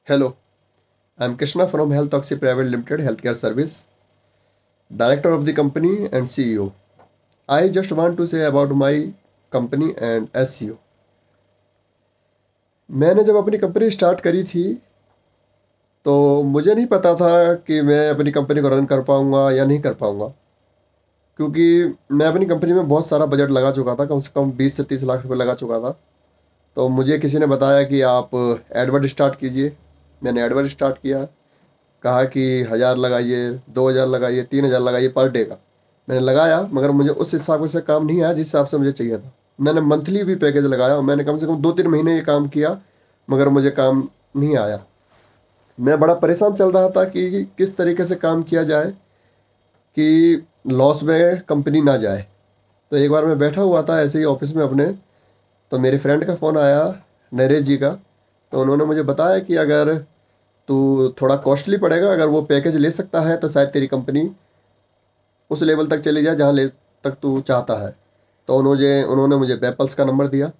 Hello, I'm Krishna from Health Oxy Private Limited Healthcare Service, Director of the company and CEO. I just want to say about my company and SEO. मैंने जब अपनी company start करी थी तो मुझे नहीं पता था कि मैं अपनी कंपनी को रन कर पाऊँगा या नहीं कर पाऊँगा, क्योंकि मैं अपनी कंपनी में बहुत सारा बजट लगा चुका था, कम से कम 20 से 30 लाख रुपए लगा चुका था। तो मुझे किसी ने बताया कि आप एडवर्ड स्टार्ट कीजिए। मैंने एडवर्ड स्टार्ट किया, कहा कि 1000 लगाइए, 2000 लगाइए, 3000 लगाइए पर डे का। मैंने लगाया, मगर मुझे उस हिसाब से काम नहीं आया जिस हिसाब से मुझे चाहिए था। मैंने मंथली भी पैकेज लगाया और मैंने कम से कम 2-3 महीने ये काम किया, मगर मुझे काम नहीं आया। मैं बड़ा परेशान चल रहा था कि किस तरीके से काम किया जाए कि लॉस में कंपनी ना जाए। तो एक बार मैं बैठा हुआ था ऐसे ही ऑफिस में अपने, तो मेरे फ्रेंड का फ़ोन आया, नरेश जी का। तो उन्होंने मुझे बताया कि अगर तो थोड़ा कॉस्टली पड़ेगा, अगर वो पैकेज ले सकता है तो शायद तेरी कंपनी उस लेवल तक चली जाए जहाँ ले तक तू चाहता है। तो उन्होंने मुझे बेपल्स का नंबर दिया।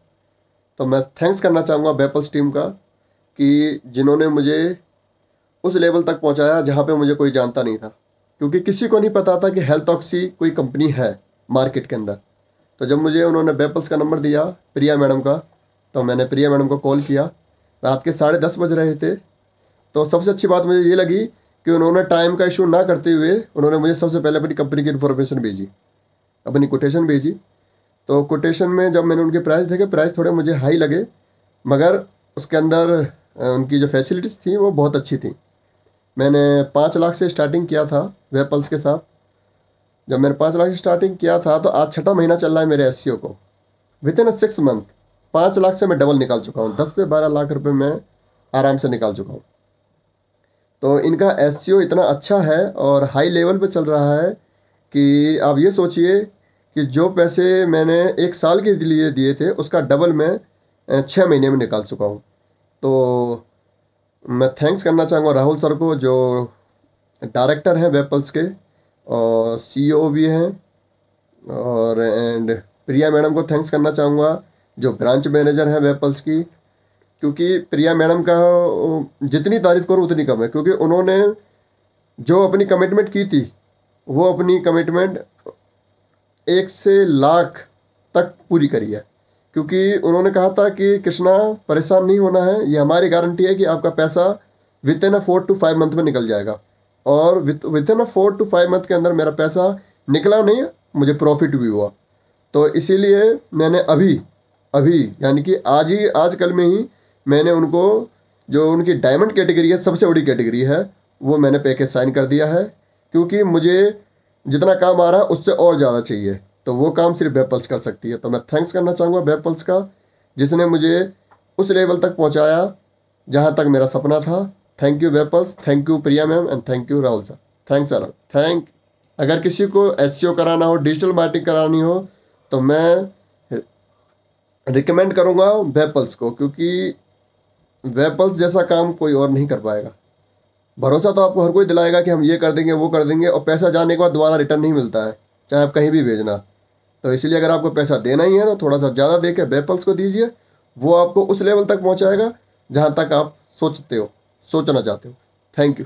तो मैं थैंक्स करना चाहूँगा बेपल्स टीम का कि जिन्होंने मुझे उस लेवल तक पहुँचाया जहाँ पे मुझे कोई जानता नहीं था, क्योंकि किसी को नहीं पता था कि हेल्थ ऑक्सी कोई कंपनी है मार्केट के अंदर। तो जब मुझे उन्होंने बेपल्स का नंबर दिया, प्रिया मैडम का, तो मैंने प्रिया मैडम को कॉल किया। रात के 10:30 बज रहे थे। तो सबसे अच्छी बात मुझे ये लगी कि उन्होंने टाइम का इशू ना करते हुए उन्होंने मुझे सबसे पहले अपनी कंपनी की इन्फॉर्मेशन भेजी, अपनी कोटेशन भेजी। तो कोटेशन में जब मैंने उनके प्राइस देखे, प्राइस थोड़े मुझे हाई लगे, मगर उसके अंदर उनकी जो फैसिलिटीज़ थी वो बहुत अच्छी थी। मैंने 5 लाख से स्टार्टिंग किया था वेपल्स के साथ। जब मैंने 5 लाख से स्टार्टिंग किया था तो आज 6ठा महीना चल रहा है मेरे एससीओ को। विद इन 6 मंथ 5 लाख से मैं डबल निकाल चुका हूँ। 10 से 12 लाख रुपये मैं आराम से निकाल चुका हूँ। तो इनका एसईओ इतना अच्छा है और हाई लेवल पे चल रहा है कि आप ये सोचिए कि जो पैसे मैंने 1 साल के लिए दिए थे उसका डबल मैं 6 महीने में निकाल चुका हूँ। तो मैं थैंक्स करना चाहूँगा राहुल सर को, जो डायरेक्टर हैं वेपल्स के और सीईओ भी हैं, और प्रिया मैडम को थैंक्स करना चाहूँगा जो ब्रांच मैनेजर हैं वेपल्स की। क्योंकि प्रिया मैडम का जितनी तारीफ़ करूँ उतनी कम है, क्योंकि उन्होंने जो अपनी कमिटमेंट की थी वो अपनी कमिटमेंट 1 से लाख तक पूरी करी है। क्योंकि उन्होंने कहा था कि कृष्णा परेशान नहीं होना है, ये हमारी गारंटी है कि आपका पैसा विद इन 4 to 5 मंथ में निकल जाएगा। और विद इन 4 to 5 मंथ के अंदर मेरा पैसा निकला नहीं, मुझे प्रॉफिट भी हुआ। तो इसीलिए मैंने अभी अभी यानी कि आज कल में ही मैंने उनको, जो उनकी डायमंड कैटेगरी है, सबसे बड़ी कैटेगरी है, वो मैंने पैकेज साइन कर दिया है। क्योंकि मुझे जितना काम आ रहा है उससे और ज़्यादा चाहिए, तो वो काम सिर्फ वेपल्स कर सकती है। तो मैं थैंक्स करना चाहूँगा वेपल्स का, जिसने मुझे उस लेवल तक पहुँचाया जहाँ तक मेरा सपना था। थैंक यू वेपल्स, thank you Priya ma'am and thank you Rahul sir. Thanks a lot. अगर किसी को एसईओ कराना हो, डिजिटल मार्केटिंग करानी हो, तो मैं रिकमेंड करूँगा वेपल्स को, क्योंकि वेपल्स जैसा काम कोई और नहीं कर पाएगा। भरोसा तो आपको हर कोई दिलाएगा कि हम ये कर देंगे वो कर देंगे, और पैसा जाने के बाद दोबारा रिटर्न नहीं मिलता है, चाहे आप कहीं भी भेजना। तो इसलिए अगर आपको पैसा देना ही है तो थोड़ा सा ज़्यादा दे के वेपल्स को दीजिए, वो आपको उस लेवल तक पहुंचाएगा जहां तक आप सोचना चाहते हो। Thank you.